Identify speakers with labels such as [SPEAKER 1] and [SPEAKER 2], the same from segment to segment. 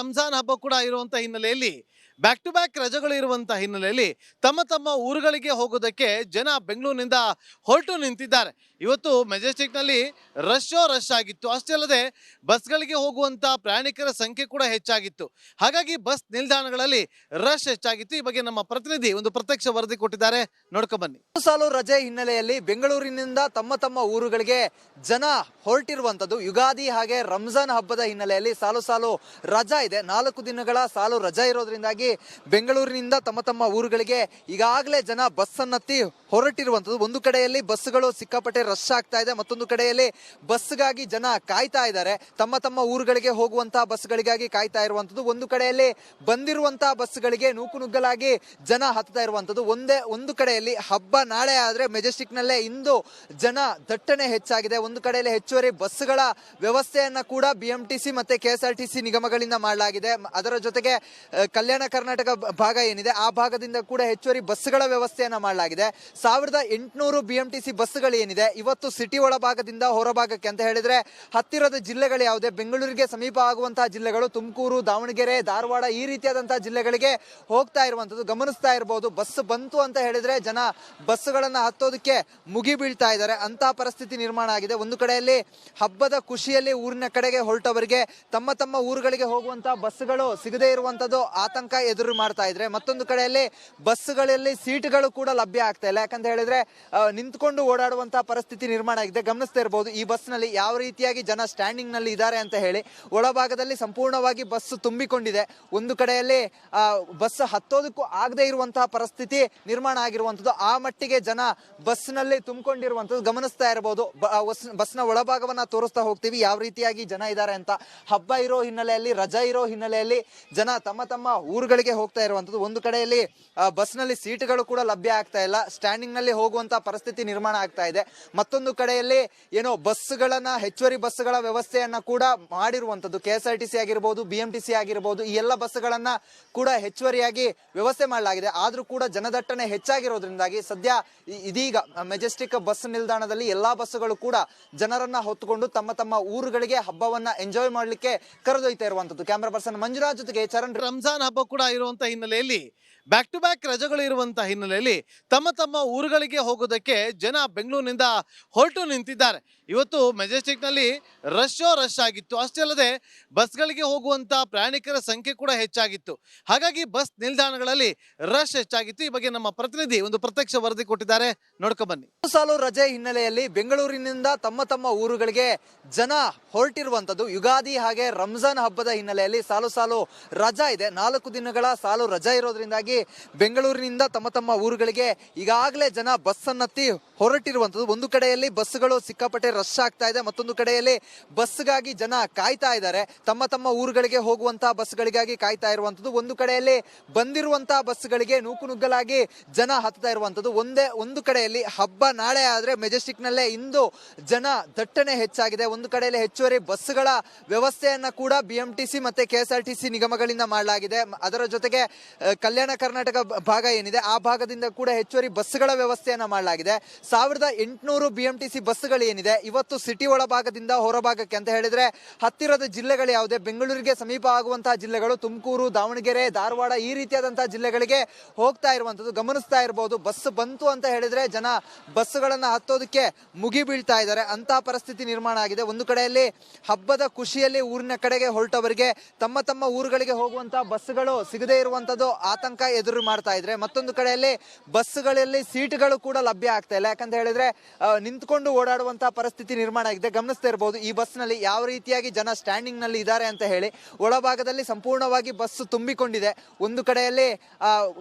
[SPEAKER 1] ರಂಜಾನ್ ಹಬ್ಬ ಕೂಡ ಇರುವಂತ ಹಿನ್ನೆಲೆಯಲ್ಲಿ ಬ್ಯಾಕ್ ಟು ಬ್ಯಾಕ್ ರಜೆಗಳು ಇರುವಂತ ಹಿನ್ನೆಲೆಯಲ್ಲಿ ತಮ್ಮ ತಮ್ಮ ಊರುಗಳಿಗೆ ಹೋಗೋದಕ್ಕೆ ಜನ ಬೆಂಗಳೂರಿನಿಂದ ಹೊರಟು ನಿಂತಿದ್ದಾರೆ. ಇವತ್ತು ಮೆಜೆಸ್ಟಿಕ್ ನಲ್ಲಿ ರಶ್ ಆಗಿತ್ತು. ಅಷ್ಟೇ ಅಲ್ಲದೆ ಬಸ್ಗಳಿಗೆ ಹೋಗುವಂತ ಪ್ರಯಾಣಿಕರ ಸಂಖ್ಯೆ ಕೂಡ ಹೆಚ್ಚಾಗಿತ್ತು. ಹಾಗಾಗಿ ಬಸ್ ನಿಲ್ದಾಣಗಳಲ್ಲಿ ರಶ್ ಹೆಚ್ಚಾಗಿತ್ತು. ಈ ಬಗ್ಗೆ ನಮ್ಮ ಪ್ರತಿನಿಧಿ ಒಂದು ಪ್ರತ್ಯಕ್ಷ ವರದಿ ಕೊಟ್ಟಿದ್ದಾರೆ, ನೋಡ್ಕೊ ಬನ್ನಿ.
[SPEAKER 2] ಸಾಲು ರಜೆ ಹಿನ್ನೆಲೆಯಲ್ಲಿ ಬೆಂಗಳೂರಿನಿಂದ ತಮ್ಮ ತಮ್ಮ ಊರುಗಳಿಗೆ ಜನ ಹೊರಟಿರುವಂತದ್ದು ಯುಗಾದಿ ಹಾಗೆ ರಂಜಾನ್ ಹಬ್ಬದ ಹಿನ್ನೆಲೆಯಲ್ಲಿ ಸಾಲು ರಜಾ ಇದೆ. 4 ದಿನಗಳ ಸಾಲು ರಜಾ ಇರೋದ್ರಿಂದಾಗಿ ಬೆಂಗಳೂರಿನಿಂದ ತಮ್ಮ ತಮ್ಮ ಊರುಗಳಿಗೆ ಈಗಾಗಲೇ ಜನ ಬಸ್ ಅನ್ನತ್ತಿ ಹೊರಟಿರುವಂತದ್ದು. ಒಂದು ಕಡೆಯಲ್ಲಿ ಬಸ್ಗಳು ಸಿಕ್ಕಾಪಟ್ಟೆ ರಶ್ ಆಗ್ತಾ ಇದೆ, ಮತ್ತೊಂದು ಕಡೆಯಲ್ಲಿ ಬಸ್ಗಾಗಿ ಜನ ಕಾಯ್ತಾ ಇದ್ದಾರೆ. ತಮ್ಮ ತಮ್ಮ ಊರುಗಳಿಗೆ ಹೋಗುವಂತಹ ಬಸ್ಗಳಿಗಾಗಿ ಕಾಯ್ತಾ ಇರುವಂತದ್ದು. ಒಂದು ಕಡೆಯಲ್ಲಿ ಬಂದಿರುವಂತಹ ಬಸ್ಗಳಿಗೆ ನೂಕುನುಗ್ಗಲಾಗಿ ಜನ ಹತ್ತಾ ಇರುವಂತದ್ದು. ಒಂದು ಕಡೆಯಲ್ಲಿ ಹಬ್ಬ ನಾಳೆ ಆದ್ರೆ ಮೆಜೆಸ್ಟಿಕ್ ನಲ್ಲೇ ಇಂದು ಜನ ದಟ್ಟಣೆ ಹೆಚ್ಚಾಗಿದೆ. ಒಂದು ಕಡೆಯಲ್ಲಿ ಹೆಚ್ಚುವರಿ ಬಸ್ಗಳ ವ್ಯವಸ್ಥೆಯನ್ನ ಕೂಡ BMTC ಮತ್ತೆ KSRTC ನಿಗಮಗಳಿಂದ ಮಾಡಲಾಗಿದೆ. ಅದರ ಜೊತೆಗೆ ಕಲ್ಯಾಣ ಕರ್ನಾಟಕ ಭಾಗ ಏನಿದೆ ಆ ಭಾಗದಿಂದ ಕೂಡ ಹೆಚ್ಚುವರಿ ಬಸ್ಗಳ ವ್ಯವಸ್ಥೆಯನ್ನ ಮಾಡಲಾಗಿದೆ. 1800 BMTC ಬಸ್ಗಳು ಏನಿದೆ ಇವತ್ತು ಸಿಟಿ ಒಳಭಾಗದಿಂದ ಹೊರಭಾಗಕ್ಕೆ ಅಂತ ಹೇಳಿದ್ರೆ ಹತ್ತಿರದ ಜಿಲ್ಲೆಗಳು ಯಾವುದೇ ಬೆಂಗಳೂರಿಗೆ ಸಮೀಪ ಆಗುವಂತಹ ಜಿಲ್ಲೆಗಳು ತುಮಕೂರು, ದಾವಣಗೆರೆ, ಧಾರವಾಡ ಈ ರೀತಿಯಾದಂತಹ ಜಿಲ್ಲೆಗಳಿಗೆ ಹೋಗ್ತಾ ಇರುವಂತದ್ದು ಗಮನಿಸ್ತಾ ಇರಬಹುದು. ಬಸ್ ಬಂತು ಅಂತ ಹೇಳಿದ್ರೆ ಜನ ಬಸ್ಗಳನ್ನ ಹತ್ತೋದಕ್ಕೆ ಮುಗಿ ಬೀಳ್ತಾ ಇದ್ದಾರೆ. ಅಂತಹ ಪರಿಸ್ಥಿತಿ ನಿರ್ಮಾಣ ಆಗಿದೆ. ಒಂದು ಕಡೆಯಲ್ಲಿ ಹಬ್ಬದ ಖುಷಿಯಲ್ಲಿ ಊರಿನ ಕಡೆಗೆ ಹೊರಟವರಿಗೆ ತಮ್ಮ ತಮ್ಮ ಊರುಗಳಿಗೆ ಹೋಗುವಂತಹ ಬಸ್ಗಳು ಸಿಗದೇ ಇರುವಂತದ್ದು ಆತಂಕ ಎದುರು ಮಾಡ್ತಾ ಇದ್ರೆ, ಮತ್ತೊಂದು ಕಡೆಯಲ್ಲಿ ಬಸ್ಗಳಲ್ಲಿ ಸೀಟ್ಗಳು ಕೂಡ ಲಭ್ಯ ಆಗ್ತಾ ಇಲ್ಲ. ಯಾಕಂತ ಹೇಳಿದ್ರೆ ನಿಂತ್ಕೊಂಡು ಓಡಾಡುವಂತಹ ಪರಿಸ್ಥಿತಿ ನಿರ್ಮಾಣ ಆಗಿದೆ. ಗಮನಿಸ್ತಾ ಇರಬಹುದು ಈ ಬಸ್ ನಲ್ಲಿ ಯಾವ ರೀತಿಯಾಗಿ ಜನ ಸ್ಟ್ಯಾಂಡಿಂಗ್ ನಲ್ಲಿ ಇದ್ದಾರೆ ಅಂತ ಹೇಳಿ. ಒಳಭಾಗದಲ್ಲಿ ಸಂಪೂರ್ಣವಾಗಿ ಬಸ್ ತುಂಬಿಕೊಂಡಿದೆ. ಒಂದು ಕಡೆಯಲ್ಲಿ ಬಸ್ ಹತ್ತೋದಕ್ಕೂ ಆಗದೆ ಇರುವಂತಹ ಪರಿಸ್ಥಿತಿ ನಿರ್ಮಾಣ ಆಗಿರುವಂತದ್ದು. ಆ ಮಟ್ಟಿಗೆ ಜನ ಬಸ್ ನಲ್ಲಿ ತುಂಬಿಕೊಂಡಿರುವಂತದ್ದು ಗಮನಿಸ್ತಾ ಇರಬಹುದು. ಬಸ್ ನ ಒಳಭಾಗವನ್ನ ತೋರಿಸ್ತಾ ಹೋಗ್ತೀವಿ ಯಾವ ರೀತಿಯಾಗಿ ಜನ ಇದ್ದಾರೆ ಅಂತ. ಹಬ್ಬ ಇರೋ ಹಿನ್ನೆಲೆಯಲ್ಲಿ, ರಜಾ ಇರೋ ಹಿನ್ನೆಲೆಯಲ್ಲಿ ಜನ ತಮ್ಮ ತಮ್ಮ ಊರುಗಳಿಗೆ ಹೋಗ್ತಾ ಇರುವಂತದ್ದು. ಒಂದು ಕಡೆಯಲ್ಲಿ ಬಸ್ ನಲ್ಲಿ ಸೀಟ್ಗಳು ಕೂಡ ಲಭ್ಯ ಆಗ್ತಾ ಇಲ್ಲ, ಸ್ಟ್ಯಾಂಡಿಂಗ್ ನಲ್ಲಿ ಹೋಗುವಂತ ಪರಿಸ್ಥಿತಿ ನಿರ್ಮಾಣ ಆಗ್ತಾ ಇದೆ. ಮತ್ತೊಂದು ಕಡೆಯಲ್ಲಿ ಏನೋ ಬಸ್ಗಳನ್ನ ಹೆಚ್ಚುವರಿ ಬಸ್ಗಳ ವ್ಯವಸ್ಥೆಯನ್ನ ಕೂಡ ಮಾಡಿರುವಂತದ್ದು. KSRTC ಆಗಿರ್ಬೋದು, BMTC ಆಗಿರ್ಬೋದು, ಈ ಎಲ್ಲ ಬಸ್ಗಳನ್ನ ಕೂಡ ಹೆಚ್ಚುವರಿಯಾಗಿ ವ್ಯವಸ್ಥೆ ಮಾಡಲಾಗಿದೆ. ಆದ್ರೂ ಕೂಡ ಜನದಟ್ಟಣೆ ಹೆಚ್ಚಾಗಿರೋದ್ರಿಂದಾಗಿ ಸದ್ಯ ಇದೀಗ ಮೆಜೆಸ್ಟಿಕ್ ಬಸ್ ನಿಲ್ದಾಣದಲ್ಲಿ ಎಲ್ಲಾ ಬಸ್ಗಳು ಕೂಡ ಜನರನ್ನ ಹೊತ್ತುಕೊಂಡು ತಮ್ಮ ತಮ್ಮ ಊರುಗಳಿಗೆ ಹಬ್ಬವನ್ನ ಎಂಜಾಯ್ ಮಾಡ್ಲಿಕ್ಕೆ ಕರೆದೊಯ್ತಾ ಇರುವಂತದ್ದು. ಕ್ಯಾಮರಾ ಪರ್ಸನ್ ಮಂಜುನಾಥ್ ಜೊತೆಗೆ ಚರಣ್.
[SPEAKER 1] ರಂಜಾನ್ ಹಬ್ಬ ಕೂಡ ಇರುವಂತ ಹಿನ್ನೆಲೆಯಲ್ಲಿ ಬ್ಯಾಕ್ ಟು ಬ್ಯಾಕ್ ರಜೆಗಳು ಇರುವಂತ ಹಿನ್ನೆಲೆಯಲ್ಲಿ ತಮ್ಮ ತಮ್ಮ ಊರುಗಳಿಗೆ ಹೋಗೋದಕ್ಕೆ ಜನ ಬೆಂಗಳೂರಿನಿಂದ ಹೊರಟು ನಿಂತಿದ್ದಾರೆ. ಇವತ್ತು ಮೆಜೆಸ್ಟಿಕ್ ನಲ್ಲಿ ರಶ್ ಆಗಿತ್ತು. ಅಷ್ಟೇ ಅಲ್ಲದೆ ಬಸ್ಗಳಿಗೆ ಹೋಗುವಂತ ಪ್ರಯಾಣಿಕರ ಸಂಖ್ಯೆ ಕೂಡ ಹೆಚ್ಚಾಗಿತ್ತು. ಹಾಗಾಗಿ ಬಸ್ ನಿಲ್ದಾಣಗಳಲ್ಲಿ ರಶ್ ಹೆಚ್ಚಾಗಿತ್ತು. ಈ ಬಗ್ಗೆ ನಮ್ಮ ಪ್ರತಿನಿಧಿ ಒಂದು ಪ್ರತ್ಯಕ್ಷ ವರದಿ ಕೊಟ್ಟಿದ್ದಾರೆ, ನೋಡ್ಕೊ ಬನ್ನಿ.
[SPEAKER 2] ಸಾಲು ರಜೆ ಹಿನ್ನೆಲೆಯಲ್ಲಿ ಬೆಂಗಳೂರಿನಿಂದ ತಮ್ಮ ತಮ್ಮ ಊರುಗಳಿಗೆ ಜನ ಹೊರಟಿರುವಂತದ್ದು ಯುಗಾದಿ ಹಾಗೆ ರಂಜಾನ್ ಹಬ್ಬದ ಹಿನ್ನೆಲೆಯಲ್ಲಿ ಸಾಲು ರಜಾ ಇದೆ. 4 ದಿನಗಳ ಸಾಲು ರಜಾ ಇರೋದ್ರಿಂದಾಗಿ ಬೆಂಗಳೂರಿನಿಂದ ತಮ್ಮ ತಮ್ಮ ಊರುಗಳಿಗೆ ಈಗಾಗಲೇ ಜನ ಬಸ್ ಅನ್ನತ್ತಿ ಹೊರಟಿರುವಂತದ್ದು. ಒಂದು ಕಡೆಯಲ್ಲಿ ಬಸ್ಗಳು ಸಿಕ್ಕಾಪಟ್ಟೆ ರಶ್ ಆಗ್ತಾ ಇದೆ, ಮತ್ತೊಂದು ಕಡೆಯಲ್ಲಿ ಬಸ್ಗಾಗಿ ಜನ ಕಾಯ್ತಾ ಇದ್ದಾರೆ. ತಮ್ಮ ತಮ್ಮ ಊರುಗಳಿಗೆ ಹೋಗುವಂತಹ ಬಸ್ಗಳಿಗಾಗಿ ಕಾಯ್ತಾ ಇರುವಂತದ್ದು. ಒಂದು ಕಡೆಯಲ್ಲಿ ಬಂದಿರುವಂತಹ ಬಸ್ಗಳಿಗೆ ನೂಕುನುಗ್ಗಲಾಗಿ ಜನ ಹತ್ತಾ ಇರುವಂತದ್ದು. ಒಂದು ಕಡೆಯಲ್ಲಿ ಹಬ್ಬ ನಾಳೆ ಆದ್ರೆ ಮೆಜೆಸ್ಟಿಕ್ ನಲ್ಲೇ ಇಂದು ಜನ ದಟ್ಟಣೆ ಹೆಚ್ಚಾಗಿದೆ. ಒಂದು ಕಡೆಯಲ್ಲಿ ಹೆಚ್ಚುವರಿ ಬಸ್ಗಳ ವ್ಯವಸ್ಥೆಯನ್ನ ಕೂಡ BMTC ಮತ್ತೆ KSRTC ನಿಗಮಗಳಿಂದ ಮಾಡಲಾಗಿದೆ. ಅದರ ಜೊತೆಗೆ ಕಲ್ಯಾಣ ಕರ್ನಾಟಕ ಭಾಗ ಏನಿದೆ ಆ ಭಾಗದಿಂದ ಕೂಡ ಹೆಚ್ಚುವರಿ ಬಸ್ಗಳ ವ್ಯವಸ್ಥೆಯನ್ನ ಮಾಡಲಾಗಿದೆ. 1800 BMTC ಬಸ್ಗಳು ಏನಿದೆ ಇವತ್ತು ಸಿಟಿ ಒಳಭಾಗದಿಂದ ಹೊರಭಾಗಕ್ಕೆ ಅಂತ ಹೇಳಿದ್ರೆ ಹತ್ತಿರದ ಜಿಲ್ಲೆಗಳು ಯಾವುದೇ ಬೆಂಗಳೂರಿಗೆ ಸಮೀಪ ಆಗುವಂತಹ ಜಿಲ್ಲೆಗಳು ತುಮಕೂರು, ದಾವಣಗೆರೆ, ಧಾರವಾಡ ಈ ರೀತಿಯಾದಂತಹ ಜಿಲ್ಲೆಗಳಿಗೆ ಹೋಗ್ತಾ ಇರುವಂತದ್ದು ಗಮನಿಸ್ತಾ ಇರಬಹುದು. ಬಸ್ ಬಂತು ಅಂತ ಹೇಳಿದ್ರೆ ಜನ ಬಸ್ಗಳನ್ನ ಹತ್ತೋದಕ್ಕೆ ಮುಗಿ ಬೀಳ್ತಾ ಇದ್ದಾರೆ. ಅಂತಹ ಪರಿಸ್ಥಿತಿ ನಿರ್ಮಾಣ ಆಗಿದೆ. ಒಂದು ಕಡೆಯಲ್ಲಿ ಹಬ್ಬದ ಖುಷಿಯಲ್ಲಿ ಊರಿನ ಕಡೆಗೆ ಹೊರಟವರಿಗೆ ತಮ್ಮ ತಮ್ಮ ಊರುಗಳಿಗೆ ಹೋಗುವಂತಹ ಬಸ್ಗಳು ಸಿಗದೇ ಇರುವಂತದ್ದು ಆತಂಕ ಎದುರು ಮಾಡ್ತಾ ಇದ್ರೆ, ಮತ್ತೊಂದು ಕಡೆಯಲ್ಲಿ ಬಸ್ಗಳಲ್ಲಿ ಸೀಟ್ಗಳು ಕೂಡ ಲಭ್ಯ ಆಗ್ತಾ ಇಲ್ಲ. ಯಾಕಂತ ಹೇಳಿದ್ರೆ ನಿಂತ್ಕೊಂಡು ಓಡಾಡುವಂತಹ ಪರಿಸ್ಥಿತಿ ನಿರ್ಮಾಣ ಆಗಿದೆ. ಗಮನಿಸ್ತಾ ಇರಬಹುದು ಈ ಬಸ್ ನಲ್ಲಿ ಯಾವ ರೀತಿಯಾಗಿ ಜನ ಸ್ಟ್ಯಾಂಡಿಂಗ್ ನಲ್ಲಿ ಇದ್ದಾರೆ ಅಂತ ಹೇಳಿ. ಒಳಭಾಗದಲ್ಲಿ ಸಂಪೂರ್ಣವಾಗಿ ಬಸ್ ತುಂಬಿಕೊಂಡಿದೆ. ಒಂದು ಕಡೆಯಲ್ಲಿ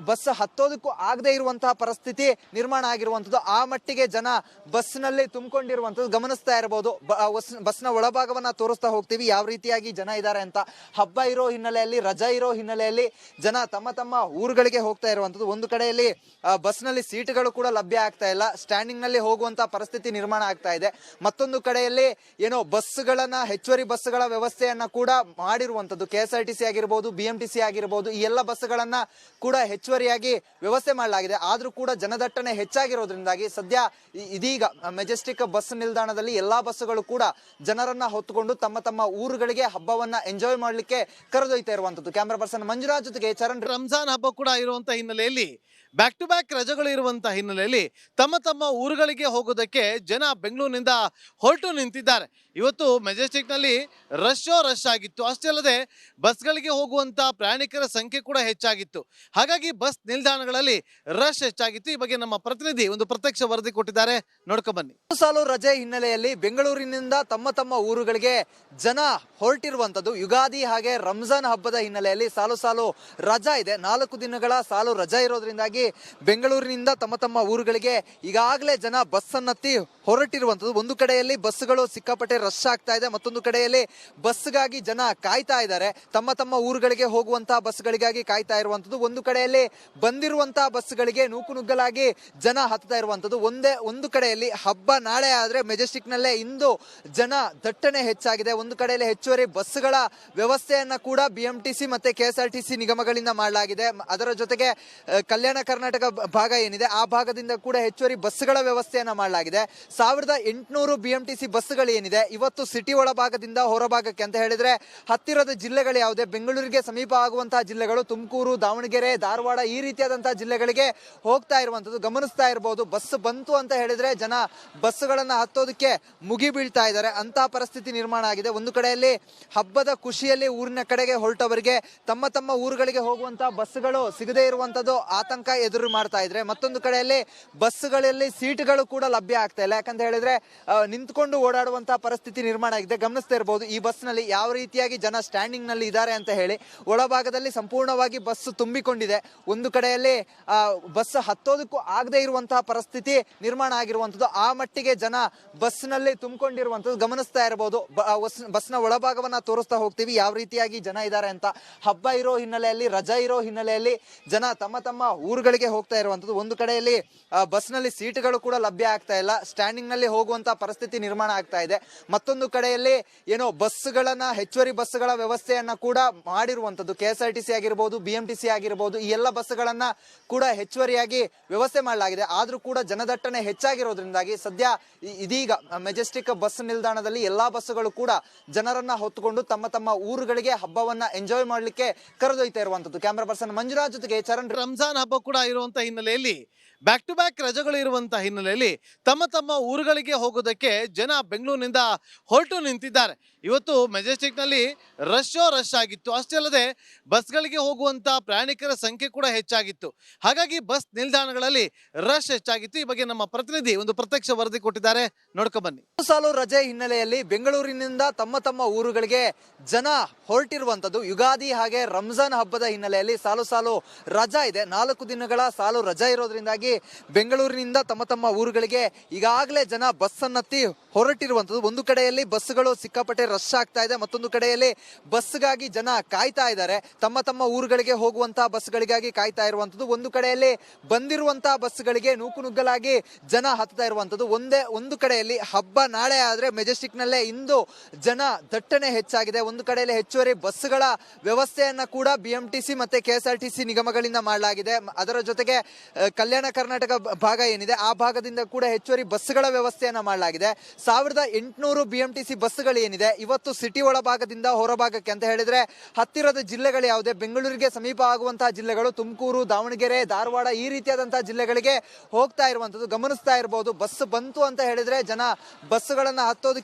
[SPEAKER 2] ಬಸ್ ಹತ್ತೋದಕ್ಕೂ ಆಗದೆ ಇರುವಂತಹ ಪರಿಸ್ಥಿತಿ ನಿರ್ಮಾಣ ಆಗಿರುವಂತದ್ದು. ಆ ಮಟ್ಟಿಗೆ ಜನ ಬಸ್ ನಲ್ಲಿ ತುಂಬಿಕೊಂಡಿರುವಂತದ್ದು ಗಮನಿಸ್ತಾ ಇರಬಹುದು. ಬಸ್ ನ ಒಳಭಾಗವನ್ನ ತೋರಿಸ್ತಾ ಹೋಗ್ತೀವಿ ಯಾವ ರೀತಿಯಾಗಿ ಜನ ಇದ್ದಾರೆ ಅಂತ. ಹಬ್ಬ ಇರೋ ಹಿನ್ನೆಲೆಯಲ್ಲಿ, ರಜಾ ಇರೋ ಹಿನ್ನೆಲೆಯಲ್ಲಿ ಜನ ತಮ್ಮ ತಮ್ಮ ಊರುಗಳಿಗೆ ಹೋಗ್ತಾ ಇರುವಂತದ್ದು. ಒಂದು ಕಡೆಯಲ್ಲಿ ಬಸ್ ನಲ್ಲಿ ಸೀಟ್ಗಳು ಕೂಡ ಲಭ್ಯ ಆಗ್ತಾ ಇಲ್ಲ, ಸ್ಟ್ಯಾಂಡಿಂಗ್ ನಲ್ಲಿ ಹೋಗುವಂತ ಪರಿಸ್ಥಿತಿ ನಿರ್ಮಾಣ ಆಗ್ತಾ ಇದೆ. ಮತ್ತೊಂದು ಕಡೆಯಲ್ಲಿ ಏನೋ ಬಸ್ಗಳನ್ನ ಹೆಚ್ಚುವರಿ ಬಸ್ಗಳ ವ್ಯವಸ್ಥೆಯನ್ನ ಕೂಡ ಮಾಡಿರುವಂತದ್ದು. KSRTC ಆಗಿರ್ಬೋದು, BMTC ಆಗಿರ್ಬೋದು, ಈ ಎಲ್ಲ ಬಸ್ಗಳನ್ನ ಕೂಡ ಹೆಚ್ಚುವರಿಯಾಗಿ ವ್ಯವಸ್ಥೆ ಮಾಡಲಾಗಿದೆ. ಆದ್ರೂ ಕೂಡ ಜನದಟ್ಟಣೆ ಹೆಚ್ಚಾಗಿರೋದ್ರಿಂದಾಗಿ ಸದ್ಯ ಇದೀಗ ಮೆಜೆಸ್ಟಿಕ್ ಬಸ್ ನಿಲ್ದಾಣದಲ್ಲಿ ಎಲ್ಲಾ ಬಸ್ಗಳು ಕೂಡ ಜನರನ್ನ ಹೊತ್ತುಕೊಂಡು ತಮ್ಮ ತಮ್ಮ ಊರುಗಳಿಗೆ ಹಬ್ಬವನ್ನ ಎಂಜಾಯ್ ಮಾಡ್ಲಿಕ್ಕೆ ಮಾಡ್ಲಿಕ್ಕೆ ಕರೆದೊಯ್ತಾ ಇರುವಂತದ್ದು. ಕ್ಯಾಮರಾ ಪರ್ಸನ್ ಮಂಜುರಾಜ್ ಜೊತೆಗೆ ಚರಣ್.
[SPEAKER 1] ರಂಜಾನ್ ಹಬ್ಬ ಕೂಡ ಇರುವಂತ ಹಿನ್ನೆಲೆಯಲ್ಲಿ ಬ್ಯಾಕ್ ಟು ಬ್ಯಾಕ್ ರಜೆಗಳು ಇರುವಂತ ಹಿನ್ನೆಲೆಯಲ್ಲಿ ತಮ್ಮ ತಮ್ಮ ಊರುಗಳಿಗೆ ಹೋಗೋದಕ್ಕೆ ಜನ ಬೆಂಗಳೂರಿನಿಂದ ಹೊರಟು ನಿಂತಿದ್ದಾರೆ. ಇವತ್ತು ಮೆಜೆಸ್ಟಿಕ್ನಲ್ಲಿ ರಶ್ ಆಗಿತ್ತು. ಅಷ್ಟೇ ಅಲ್ಲದೆ ಬಸ್ಗಳಿಗೆ ಹೋಗುವಂತ ಪ್ರಯಾಣಿಕರ ಸಂಖ್ಯೆ ಕೂಡ ಹೆಚ್ಚಾಗಿತ್ತು. ಹಾಗಾಗಿ ಬಸ್ ನಿಲ್ದಾಣಗಳಲ್ಲಿ ರಶ್ ಹೆಚ್ಚಾಗಿತ್ತು. ಈ ಬಗ್ಗೆ ನಮ್ಮ ಪ್ರತಿನಿಧಿ ಒಂದು ಪ್ರತ್ಯಕ್ಷ ವರದಿ ಕೊಟ್ಟಿದ್ದಾರೆ, ನೋಡ್ಕೊ ಬನ್ನಿ.
[SPEAKER 2] ಸಾಲು ರಜೆ ಹಿನ್ನೆಲೆಯಲ್ಲಿ ಬೆಂಗಳೂರಿನಿಂದ ತಮ್ಮ ತಮ್ಮ ಊರುಗಳಿಗೆ ಜನ ಹೊರಟಿರುವಂತದ್ದು ಯುಗಾದಿ ಹಾಗೆ ರಂಜಾನ್ ಹಬ್ಬದ ಹಿನ್ನೆಲೆಯಲ್ಲಿ ಸಾಲು ರಜಾ ಇದೆ. 4 ದಿನಗಳ ಸಾಲು ರಜಾ ಇರೋದ್ರಿಂದಾಗಿ ಬೆಂಗಳೂರಿನಿಂದ ತಮ್ಮ ತಮ್ಮ ಊರುಗಳಿಗೆ ಈಗಾಗಲೇ ಜನ ಬಸ್ ಅನ್ನತ್ತಿ ಹೊರಟಿರುವಂತದ್ದು. ಒಂದು ಕಡೆಯಲ್ಲಿ ಬಸ್ಗಳು ಸಿಕ್ಕಾಪಟ್ಟೆ ರಶ್ ಆಗ್ತಾ ಇದೆ, ಮತ್ತೊಂದು ಕಡೆಯಲ್ಲಿ ಬಸ್ಗಾಗಿ ಜನ ಕಾಯ್ತಾ ಇದ್ದಾರೆ. ತಮ್ಮ ತಮ್ಮ ಊರುಗಳಿಗೆ ಹೋಗುವಂತಹ ಬಸ್ಗಳಿಗಾಗಿ ಕಾಯ್ತಾ ಇರುವಂತದ್ದು. ಒಂದು ಕಡೆಯಲ್ಲಿ ಬಂದಿರುವಂತಹ ಬಸ್ಗಳಿಗೆ ನೂಕುನುಗ್ಗಲಾಗಿ ಜನ ಹತ್ತಾ ಇರುವಂತದ್ದು. ಒಂದು ಕಡೆಯಲ್ಲಿ ಹಬ್ಬ ನಾಳೆ ಆದ್ರೆ ಮೆಜೆಸ್ಟಿಕ್ ನಲ್ಲೇ ಇಂದು ಜನ ದಟ್ಟಣೆ ಹೆಚ್ಚಾಗಿದೆ. ಒಂದು ಕಡೆಯಲ್ಲಿ ಹೆಚ್ಚುವರಿ ಬಸ್ಗಳ ವ್ಯವಸ್ಥೆಯನ್ನ ಕೂಡ BMTC ಮತ್ತೆ KSRTC ನಿಗಮಗಳಿಂದ ಮಾಡಲಾಗಿದೆ. ಅದರ ಜೊತೆಗೆ ಕಲ್ಯಾಣ ಕರ್ನಾಟಕ ಭಾಗ ಏನಿದೆ ಆ ಭಾಗದಿಂದ ಕೂಡ ಹೆಚ್ಚುವರಿ ಬಸ್ಗಳ ವ್ಯವಸ್ಥೆಯನ್ನ ಮಾಡಲಾಗಿದೆ. 1800 BMTC ಬಸ್ಗಳು ಏನಿದೆ ಇವತ್ತು ಸಿಟಿ ಒಳಭಾಗದಿಂದ ಹೊರಭಾಗಕ್ಕೆ ಅಂತ ಹೇಳಿದ್ರೆ ಹತ್ತಿರದ ಜಿಲ್ಲೆಗಳು ಯಾವುದೇ ಬೆಂಗಳೂರಿಗೆ ಸಮೀಪ ಆಗುವಂತಹ ಜಿಲ್ಲೆಗಳು ತುಮಕೂರು, ದಾವಣಗೆರೆ, ಧಾರವಾಡ ಈ ರೀತಿಯಾದಂತಹ ಜಿಲ್ಲೆಗಳಿಗೆ ಹೋಗ್ತಾ ಇರುವಂತದ್ದು ಗಮನಿಸ್ತಾ ಇರಬಹುದು. ಬಸ್ ಬಂತು ಅಂತ ಹೇಳಿದ್ರೆ ಜನ ಬಸ್ಗಳನ್ನ ಹತ್ತೋದಕ್ಕೆ ಮುಗಿ ಬೀಳ್ತಾ ಇದ್ದಾರೆ. ಅಂತ ಪರಿಸ್ಥಿತಿ ನಿರ್ಮಾಣ ಆಗಿದೆ. ಒಂದು ಕಡೆಯಲ್ಲಿ ಹಬ್ಬದ ಖುಷಿಯಲ್ಲಿ ಊರಿನ ಕಡೆಗೆ ಹೊರಟವರಿಗೆ ತಮ್ಮ ತಮ್ಮ ಊರುಗಳಿಗೆ ಹೋಗುವಂತಹ ಬಸ್ಗಳು ಸಿಗದೇ ಇರುವಂತದ್ದು ಆತಂಕ ಎದುರು ಮಾಡ್ತಾ ಇದ್ರೆ, ಮತ್ತೊಂದು ಕಡೆಯಲ್ಲಿ ಬಸ್ಗಳಲ್ಲಿ ಸೀಟ್ಗಳು ಕೂಡ ಲಭ್ಯ ಆಗ್ತಾ ಇಲ್ಲ. ಯಾಕಂತ ಹೇಳಿದ್ರೆ ನಿಂತ್ಕೊಂಡು ಓಡಾಡುವಂತಹ ಪರಿಸ್ಥಿತಿ ನಿರ್ಮಾಣ ಆಗಿದೆ. ಗಮನಿಸ್ತಾ ಇರಬಹುದು ಈ ಬಸ್ ನಲ್ಲಿ ಯಾವ ರೀತಿಯಾಗಿ ಜನ ಸ್ಟ್ಯಾಂಡಿಂಗ್ ನಲ್ಲಿ ಇದ್ದಾರೆ ಅಂತ ಹೇಳಿ. ಒಳಭಾಗದಲ್ಲಿ ಸಂಪೂರ್ಣವಾಗಿ ಬಸ್ ತುಂಬಿಕೊಂಡಿದೆ. ಒಂದು ಕಡೆಯಲ್ಲಿ ಬಸ್ ಹತ್ತೋದಕ್ಕೂ ಆಗದೆ ಇರುವಂತಹ ಪರಿಸ್ಥಿತಿ ನಿರ್ಮಾಣ ಆಗಿರುವಂತದ್ದು. ಆ ಮಟ್ಟಿಗೆ ಜನ ಬಸ್ ನಲ್ಲಿ ತುಂಬಿಕೊಂಡಿರುವಂತದ್ದು ಗಮನಿಸ್ತಾ ಇರಬಹುದು. ಬಸ್ನ ಒಳಭಾಗವನ್ನ ತೋರಿಸ್ತಾ ಹೋಗ್ತೀವಿ ಯಾವ ರೀತಿಯಾಗಿ ಜನ ಇದ್ದಾರೆ ಅಂತ. ಹಬ್ಬ ಇರೋ ಹಿನ್ನೆಲೆಯಲ್ಲಿ, ರಜಾ ಇರೋ ಹಿನ್ನೆಲೆಯಲ್ಲಿ ಜನ ತಮ್ಮ ತಮ್ಮ ಊರುಗಳಿಗೆ ಹೋಗ್ತಾ ಇರುವಂತದ್ದು. ಒಂದು ಕಡೆಯಲ್ಲಿ ಬಸ್ ನಲ್ಲಿ ಸೀಟ್ಗಳು ಕೂಡ ಲಭ್ಯ ಆಗ್ತಾ ಇಲ್ಲ, ಸ್ಟ್ಯಾಂಡಿಂಗ್ ನಲ್ಲಿ ಹೋಗುವಂತ ಪರಿಸ್ಥಿತಿ ನಿರ್ಮಾಣ ಆಗ್ತಾ ಇದೆ. ಮತ್ತೊಂದು ಕಡೆಯಲ್ಲಿ ಏನೋ ಬಸ್ಗಳನ್ನ ಹೆಚ್ಚುವರಿ ಬಸ್ಗಳ ವ್ಯವಸ್ಥೆಯನ್ನ ಕೂಡ ಮಾಡಿರುವಂತದ್ದು. KSRTC ಆಗಿರ್ಬೋದು, BMTC ಆಗಿರ್ಬೋದು, ಈ ಎಲ್ಲ ಬಸ್ಗಳನ್ನ ಕೂಡ ಹೆಚ್ಚುವರಿಯಾಗಿ ವ್ಯವಸ್ಥೆ ಮಾಡಲಾಗಿದೆ. ಆದ್ರೂ ಕೂಡ ಜನದಟ್ಟಣೆ ಹೆಚ್ಚಾಗಿರೋದ್ರಿಂದಾಗಿ ಸದ್ಯ ಇದೀಗ ಮೆಜೆಸ್ಟಿಕ್ ಬಸ್ ನಿಲ್ದಾಣದಲ್ಲಿ ಎಲ್ಲಾ ಬಸ್ಗಳು ಕೂಡ ಜನರನ್ನ ಹೊತ್ತುಕೊಂಡು ತಮ್ಮ ತಮ್ಮ ಊರುಗಳಿಗೆ ಹಬ್ಬವನ್ನ ಎಂಜಾಯ್ ಮಾಡ್ಲಿಕ್ಕೆ ಕರೆದೊಯ್ತಾ ಇರುವಂತದ್ದು. ಕ್ಯಾಮರಾ ಪರ್ಸನ್ ಮಂಜುರಾಜ್ ಜೊತೆಗೆ ಚರಣ್.
[SPEAKER 1] ರಂಜಾನ್ ಹಬ್ಬ ಕೂಡ ಇರುವಂತ ಹಿನ್ನೆಲೆಯಲ್ಲಿ ಬ್ಯಾಕ್ ಟು ಬ್ಯಾಕ್ ರಜೆಗಳು ಇರುವಂತ ಹಿನ್ನೆಲೆಯಲ್ಲಿ ತಮ್ಮ ತಮ್ಮ ಊರುಗಳಿಗೆ ಹೋಗೋದಕ್ಕೆ ಜನ ಬೆಂಗಳೂರಿನಿಂದ ಹೊರಟು ನಿಂತಿದ್ದಾರೆ. ಇವತ್ತು ಮೆಜೆಸ್ಟಿಕ್ನಲ್ಲಿ ರಶ್ ಆಗಿತ್ತು. ಅಷ್ಟೇ ಅಲ್ಲದೆ ಬಸ್ಗಳಿಗೆ ಹೋಗುವಂತ ಪ್ರಯಾಣಿಕರ ಸಂಖ್ಯೆ ಕೂಡ ಹೆಚ್ಚಾಗಿತ್ತು. ಹಾಗಾಗಿ ಬಸ್ ನಿಲ್ದಾಣಗಳಲ್ಲಿ ರಶ್ ಹೆಚ್ಚಾಗಿತ್ತು. ಈ ಬಗ್ಗೆ ನಮ್ಮ ಪ್ರತಿನಿಧಿ ಒಂದು ಪ್ರತ್ಯಕ್ಷ ವರದಿ ಕೊಟ್ಟಿದ್ದಾರೆ, ನೋಡ್ಕೊ ಬನ್ನಿ.
[SPEAKER 2] ಸಾಲು ರಜೆ ಹಿನ್ನೆಲೆಯಲ್ಲಿ ಬೆಂಗಳೂರಿನಿಂದ ತಮ್ಮ ತಮ್ಮ ಊರುಗಳಿಗೆ ಜನ ಹೊರಟಿರುವಂತದ್ದು ಯುಗಾದಿ ಹಾಗೆ ರಂಜಾನ್ ಹಬ್ಬದ ಹಿನ್ನೆಲೆಯಲ್ಲಿ ಸಾಲು ರಜಾ ಇದೆ. 4 ದಿನಗಳ ಸಾಲು ರಜಾ ಇರೋದ್ರಿಂದಾಗಿ ಬೆಂಗಳೂರಿನಿಂದ ತಮ್ಮ ತಮ್ಮ ಊರುಗಳಿಗೆ ಈಗಾಗಲೇ ಜನ ಬಸ್ ಅನ್ನತ್ತಿ ಹೊರಟಿರುವಂತದ್ದು. ಒಂದು ಕಡೆಯಲ್ಲಿ ಬಸ್ಗಳು ಸಿಕ್ಕಾಪಟ್ಟೆ ರಶ್ ಆಗ್ತಾ ಇದೆ, ಮತ್ತೊಂದು ಕಡೆಯಲ್ಲಿ ಬಸ್ಗಾಗಿ ಜನ ಕಾಯ್ತಾ ಇದ್ದಾರೆ. ತಮ್ಮ ತಮ್ಮ ಊರುಗಳಿಗೆ ಹೋಗುವಂತಹ ಬಸ್ಗಳಿಗಾಗಿ ಕಾಯ್ತಾ ಇರುವಂತದ್ದು. ಒಂದು ಕಡೆಯಲ್ಲಿ ಬಂದಿರುವಂತಹ ಬಸ್ಗಳಿಗೆ ನೂಕುನುಗ್ಗಲಾಗಿ ಜನ ಹತ್ತಾ ಇರುವಂತದ್ದು. ಒಂದು ಕಡೆಯಲ್ಲಿ ಹಬ್ಬ ನಾಳೆ ಆದ್ರೆ ಮೆಜೆಸ್ಟಿಕ್ ನಲ್ಲೇ ಇಂದು ಜನ ದಟ್ಟಣೆ ಹೆಚ್ಚಾಗಿದೆ. ಒಂದು ಕಡೆಯಲ್ಲಿ ಹೆಚ್ಚುವರಿ ಬಸ್ಗಳ ವ್ಯವಸ್ಥೆಯನ್ನ ಕೂಡ BMTC ಮತ್ತೆ KSRTC ನಿಗಮಗಳಿಂದ ಮಾಡಲಾಗಿದೆ. ಅದರ ಜೊತೆಗೆ ಕಲ್ಯಾಣ ಕರ್ನಾಟಕ ಭಾಗ ಏನಿದೆ ಆ ಭಾಗದಿಂದ ಕೂಡ ಹೆಚ್ಚುವರಿ ಬಸ್ಗಳ ವ್ಯವಸ್ಥೆಯನ್ನ ಮಾಡಲಾಗಿದೆ. 1800 BMTC ಬಸ್ಗಳು ಏನಿದೆ ಇವತ್ತು ಸಿಟಿ ಒಳಭಾಗದಿಂದ ಹೊರಭಾಗಕ್ಕೆ ಅಂತ ಹೇಳಿದ್ರೆ ಹತ್ತಿರದ ಜಿಲ್ಲೆಗಳು ಯಾವುದೇ ಬೆಂಗಳೂರಿಗೆ ಸಮೀಪ ಆಗುವಂತಹ ಜಿಲ್ಲೆಗಳು ತುಮಕೂರು, ದಾವಣಗೆರೆ, ಧಾರವಾಡ ಈ ರೀತಿಯಾದಂತಹ ಜಿಲ್ಲೆಗಳಿಗೆ ಹೋಗ್ತಾ ಇರುವಂತದ್ದು ಗಮನಿಸ್ತಾ ಇರಬಹುದು. ಬಸ್ ಬಂತು ಅಂತ ಹೇಳಿದ್ರೆ ಜನ ಬಸ್ಗಳನ್ನ ಹತ್ತೋದಕ್ಕೆ